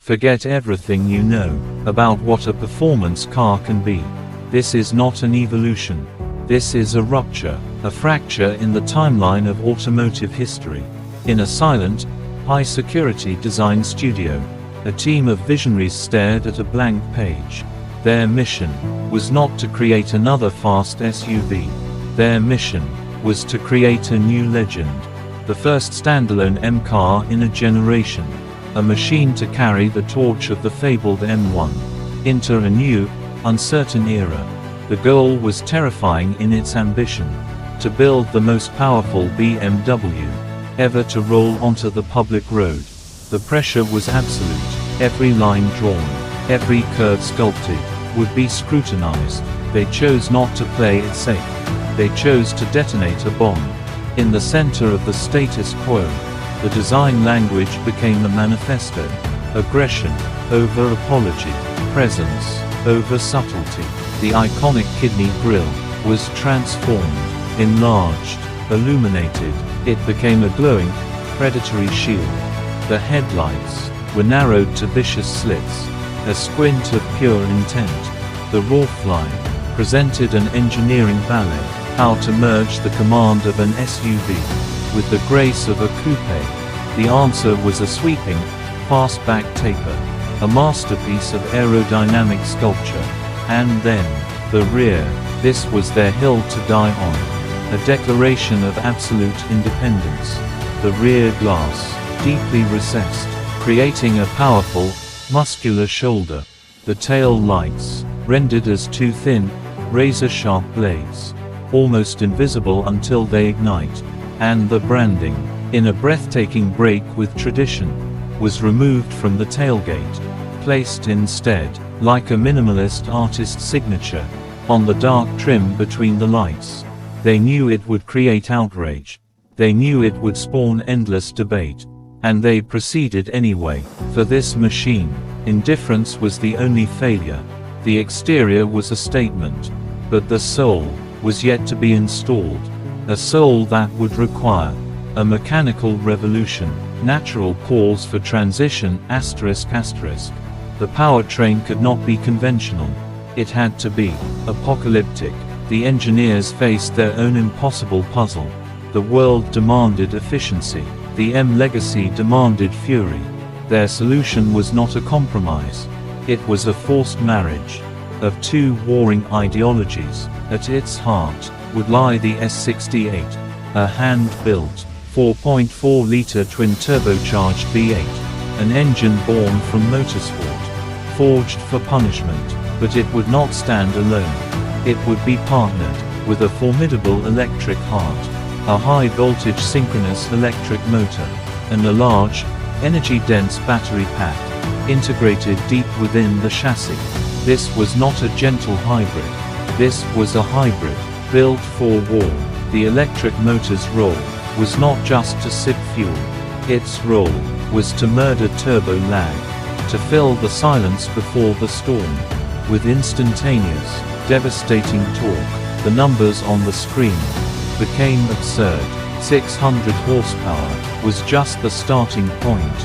Forget everything you know about what a performance car can be. This is not an evolution. This is a rupture, a fracture in the timeline of automotive history. In a silent, high-security design studio, a team of visionaries stared at a blank page. Their mission was not to create another fast SUV. Their mission was to create a new legend. The first standalone M car in a generation. A machine to carry the torch of the fabled M1 into a new, uncertain era. The goal was terrifying in its ambition. To build the most powerful BMW ever to roll onto the public road. The pressure was absolute. Every line drawn, every curve sculpted, would be scrutinized. They chose not to play it safe. They chose to detonate a bomb. In the center of the status quo, the design language became a manifesto. Aggression over apology. Presence over subtlety. The iconic kidney grille was transformed, enlarged, illuminated. It became a glowing, predatory shield. The headlights were narrowed to vicious slits, a squint of pure intent. The roofline presented an engineering ballet, how to merge the command of an SUV with the grace of a coupe. The answer was a sweeping, fastback taper, a masterpiece of aerodynamic sculpture. And then, the rear, this was their hill to die on. A declaration of absolute independence. The rear glass, deeply recessed, creating a powerful, muscular shoulder. The tail lights, rendered as two thin, razor-sharp blades, almost invisible until they ignite. And the branding, in a breathtaking break with tradition, was removed from the tailgate, placed instead, like a minimalist artist's signature, on the dark trim between the lights. They knew it would create outrage. They knew it would spawn endless debate. And they proceeded anyway. For this machine, indifference was the only failure. The exterior was a statement. But the soul was yet to be installed. A soul that would require a mechanical revolution. Natural pause for transition, ****. The powertrain could not be conventional. It had to be apocalyptic. The engineers faced their own impossible puzzle. The world demanded efficiency. The M legacy demanded fury. Their solution was not a compromise. It was a forced marriage of two warring ideologies. At its heart would lie the S68, a hand-built 4.4-liter twin-turbocharged V8, an engine born from motorsport, forged for punishment. But it would not stand alone. It would be partnered with a formidable electric heart, a high-voltage synchronous electric motor, and a large, energy-dense battery pack, integrated deep within the chassis. This was not a gentle hybrid. This was a hybrid, built for war. The electric motor's role was not just to sip fuel. Its role was to murder turbo lag, to fill the silence before the storm. With instantaneous, devastating torque, the numbers on the screen became absurd. 600 horsepower was just the starting point.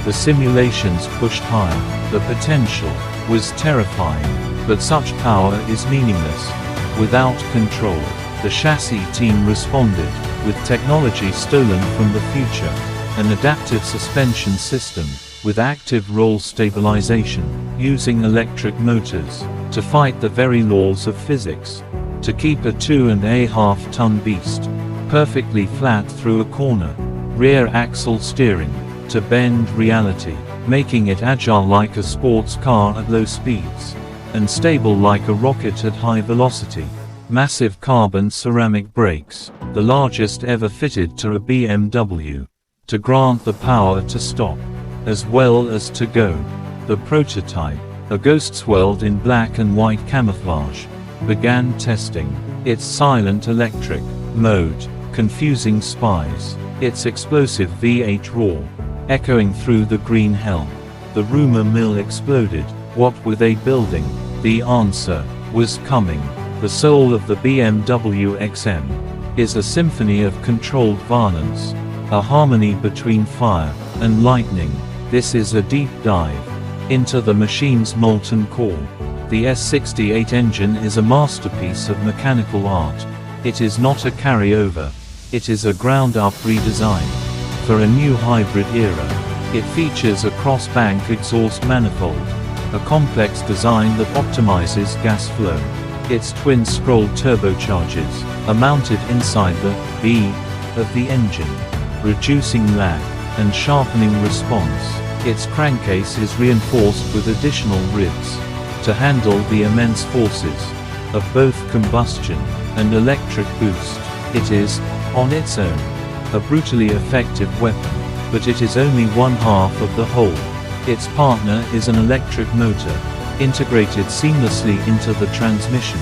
The simulations pushed higher. The potential was terrifying. But such power is meaningless without control. The chassis team responded with technology stolen from the future. An adaptive suspension system with active roll stabilization, using electric motors to fight the very laws of physics, to keep a 2.5-ton beast perfectly flat through a corner. Rear axle steering to bend reality, making it agile like a sports car at low speeds, and stable like a rocket at high velocity. Massive carbon ceramic brakes, the largest ever fitted to a BMW, to grant the power to stop, as well as to go. The prototype, a ghost's world in black and white camouflage, began testing its silent electric mode, confusing spies. Its explosive V8 roar, echoing through the green hell. The rumor mill exploded. What were they building? The answer was coming. The soul of the BMW XM is a symphony of controlled violence, a harmony between fire and lightning. This is a deep dive into the machine's molten core. The S68 engine is a masterpiece of mechanical art. It is not a carryover. It is a ground-up redesign for a new hybrid era. It features a cross-bank exhaust manifold, a complex design that optimizes gas flow. Its twin-scroll turbochargers are mounted inside the B of the engine, reducing lag and sharpening response. Its crankcase is reinforced with additional ribs to handle the immense forces of both combustion and electric boost. It is, on its own, a brutally effective weapon, but it is only one half of the whole. Its partner is an electric motor, integrated seamlessly into the transmission.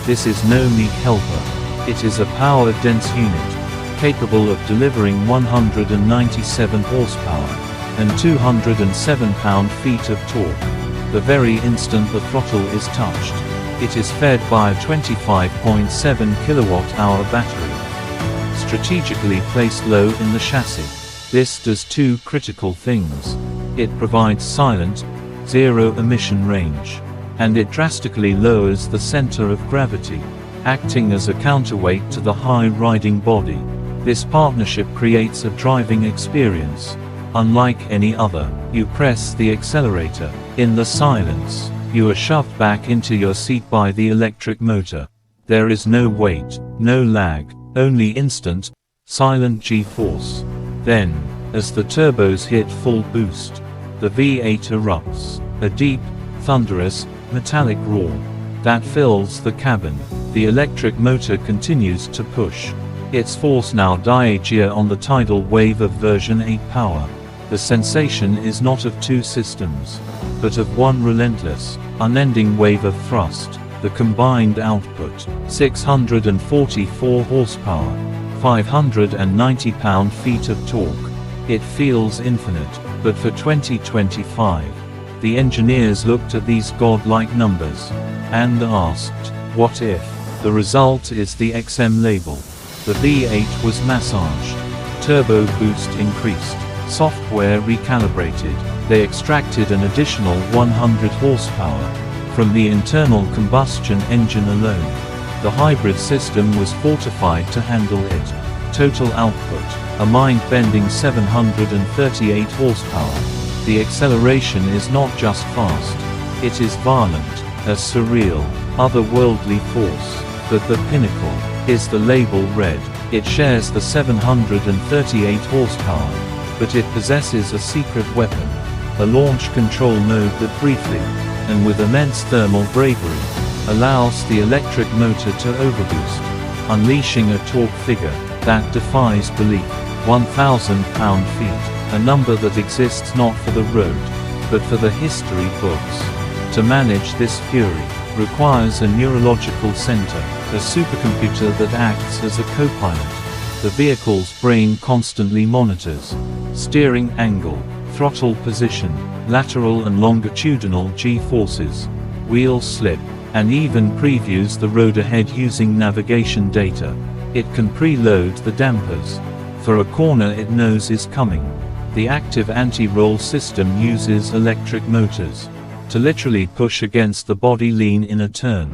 This is no meek helper. It is a power-dense unit, capable of delivering 197 horsepower and 207 pound-feet of torque the very instant the throttle is touched. It is fed by a 25.7 kilowatt-hour battery, strategically placed low in the chassis. This does two critical things. It provides silent, zero-emission range, and it drastically lowers the center of gravity, acting as a counterweight to the high-riding body. This partnership creates a driving experience unlike any other. You press the accelerator. In the silence, you are shoved back into your seat by the electric motor. There is no wait, no lag, only instant, silent G-force. Then, as the turbos hit full boost, the V8 erupts, a deep, thunderous, metallic roar that fills the cabin. The electric motor continues to push its force now diagear on the tidal wave of version 8 power. The sensation is not of two systems, but of one relentless, unending wave of thrust. The combined output, 644 horsepower, 590 pound-feet of torque. It feels infinite, but for 2025, the engineers looked at these godlike numbers and asked, what if? The result is the XM label. The V8 was massaged, turbo boost increased, software recalibrated. They extracted an additional 100 horsepower from the internal combustion engine alone. The hybrid system was fortified to handle it. Total output, a mind-bending 738 horsepower. The acceleration is not just fast, it is violent, a surreal, otherworldly force. But the pinnacle is the label red. It shares the 738 horsepower, but it possesses a secret weapon, a launch control mode that briefly, and with immense thermal bravery, allows the electric motor to overboost, unleashing a torque figure that defies belief. 1,000 pound-feet, a number that exists not for the road, but for the history books. To manage this fury requires a neurological center, a supercomputer that acts as a co-pilot. The vehicle's brain constantly monitors steering angle, throttle position, lateral and longitudinal G-forces, wheel slip, and even previews the road ahead using navigation data. It can preload the dampers for a corner it knows is coming. The active anti-roll system uses electric motors to literally push against the body lean in a turn.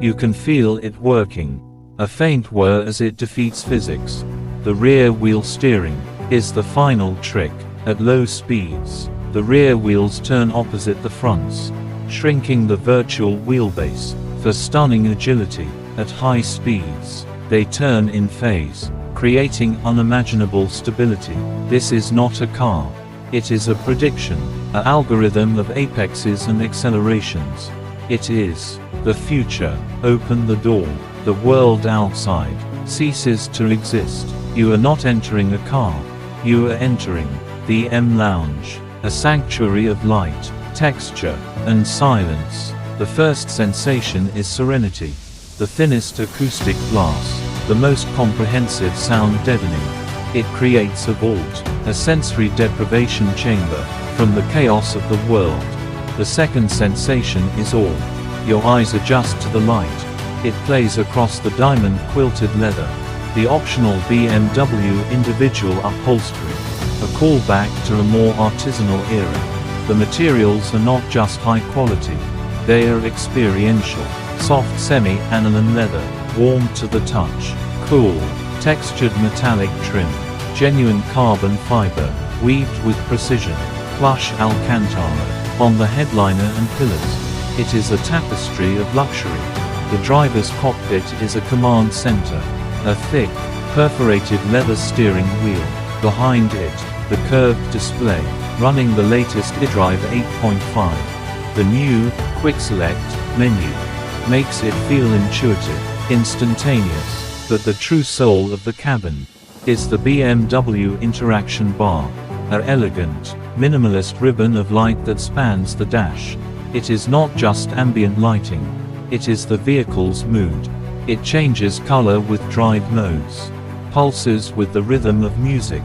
You can feel it working, a faint whir as it defeats physics. The rear wheel steering is the final trick. At low speeds, the rear wheels turn opposite the fronts, shrinking the virtual wheelbase. For stunning agility, at high speeds, they turn in phase, creating unimaginable stability. This is not a car. It is a prediction, an algorithm of apexes and accelerations. It is the future. Open the door. The world outside ceases to exist. You are not entering a car. You are entering the M Lounge, a sanctuary of light, texture, and silence. The first sensation is serenity. The thinnest acoustic glass, the most comprehensive sound deadening. It creates a vault, a sensory deprivation chamber, from the chaos of the world. The second sensation is awe. Your eyes adjust to the light. It plays across the diamond-quilted leather, the optional BMW individual upholstery, a callback to a more artisanal era. The materials are not just high quality, they are experiential. Soft semi-aniline leather, warm to the touch. Cool, textured metallic trim. Genuine carbon fiber, weaved with precision. Plush Alcantara, on the headliner and pillars. It is a tapestry of luxury. The driver's cockpit is a command center. A thick, perforated leather steering wheel. Behind it, the curved display, running the latest iDrive 8.5. The new, Quick Select, menu, makes it feel intuitive, instantaneous, but the true soul of the cabin is the BMW interaction bar, an elegant, minimalist ribbon of light that spans the dash. It is not just ambient lighting, it is the vehicle's mood. It changes color with drive modes, pulses with the rhythm of music,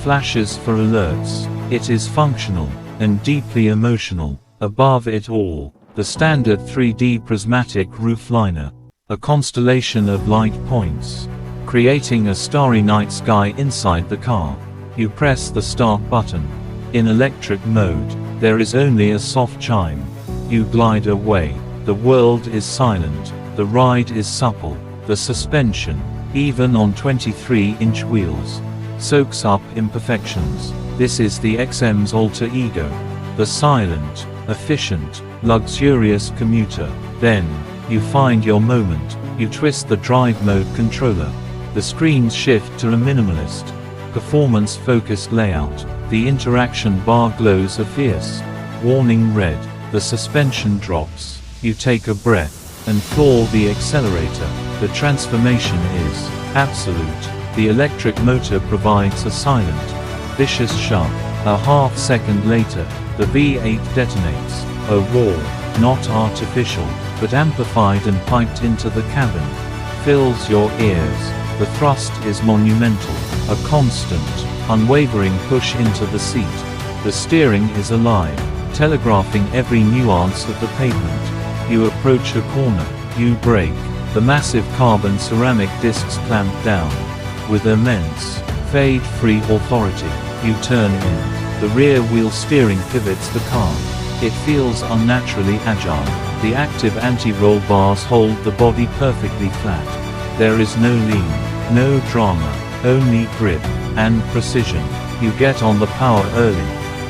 flashes for alerts. It is functional, and deeply emotional. Above it all, the standard 3D prismatic roofliner, a constellation of light points, creating a starry night sky inside the car. You press the start button. In electric mode, there is only a soft chime. You glide away. The world is silent. The ride is supple. The suspension, even on 23-inch wheels, soaks up imperfections. This is the XM's alter ego. The silent, efficient, luxurious commuter. Then, you find your moment. You twist the drive mode controller. The screens shift to a minimalist, performance-focused layout. The interaction bar glows a fierce, warning red. The suspension drops. You take a breath and floor the accelerator. The transformation is absolute. The electric motor provides a silent, vicious shock. A half second later, the V8 detonates. A roar, not artificial, but amplified and piped into the cabin, fills your ears. The thrust is monumental, a constant, unwavering push into the seat. The steering is alive, telegraphing every nuance of the pavement. You approach a corner, you brake. The massive carbon ceramic discs clamp down. With immense, fade-free authority, you turn in. The rear wheel steering pivots the car. It feels unnaturally agile. The active anti-roll bars hold the body perfectly flat. There is no lean, no drama, only grip and precision. You get on the power early.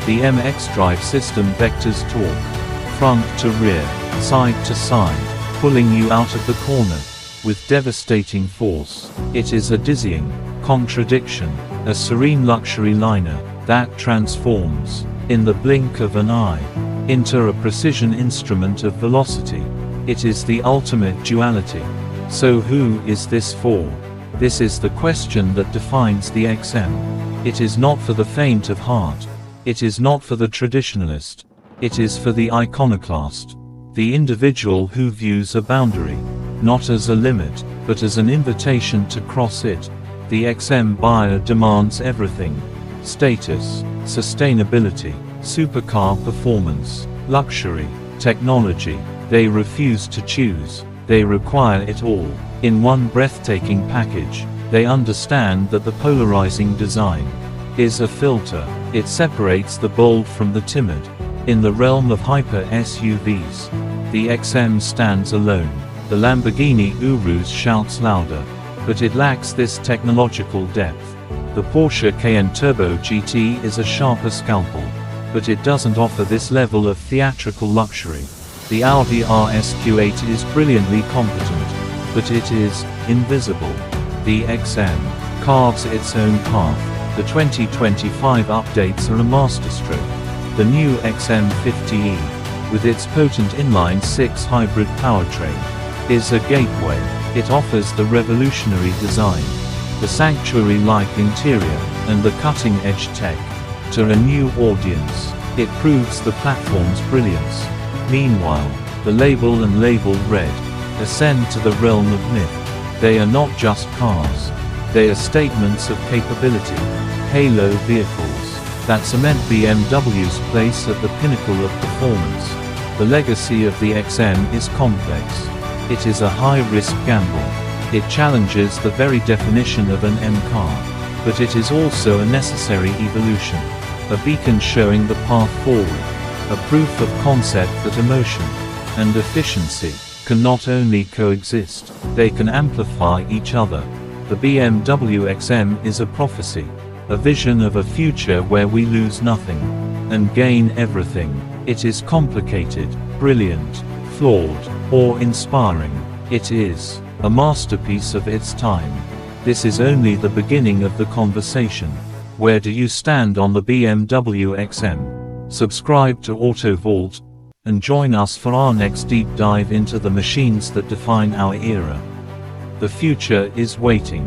The MX drive system vectors torque, front to rear, side to side, pulling you out of the corner with devastating force. It is a dizzying contradiction, a serene luxury liner that transforms, in the blink of an eye, into a precision instrument of velocity. It is the ultimate duality. So who is this for? This is the question that defines the XM. It is not for the faint of heart. It is not for the traditionalist. It is for the iconoclast. The individual who views a boundary, not as a limit, but as an invitation to cross it. The XM buyer demands everything. Status, sustainability, supercar performance, luxury, technology. They refuse to choose. They require it all, in one breathtaking package. They understand that the polarizing design is a filter. It separates the bold from the timid. In the realm of hyper SUVs, the XM stands alone. The Lamborghini Urus shouts louder, but it lacks this technological depth. The Porsche Cayenne Turbo GT is a sharper scalpel, but it doesn't offer this level of theatrical luxury. The Audi RS Q8 is brilliantly competent, but it is invisible. The XM carves its own path. The 2025 updates are a masterstroke. The new XM50e, with its potent inline-6 hybrid powertrain, is a gateway. It offers the revolutionary design, the sanctuary-like interior, and the cutting-edge tech to a new audience. It proves the platform's brilliance. Meanwhile, the label and label red ascend to the realm of myth. They are not just cars. They are statements of capability. Halo vehicles that cement BMW's place at the pinnacle of performance. The legacy of the XM is complex. It is a high-risk gamble. It challenges the very definition of an M car. But it is also a necessary evolution. A beacon showing the path forward. a proof of concept that emotion and efficiency can not only coexist, they can amplify each other. The BMW XM is a prophecy, a vision of a future where we lose nothing and gain everything. It is complicated, brilliant, flawed, or inspiring. It is a masterpiece of its time. This is only the beginning of the conversation. Where do you stand on the BMW XM? Subscribe to AutoVault and join us for our next deep dive into the machines that define our era. The future is waiting.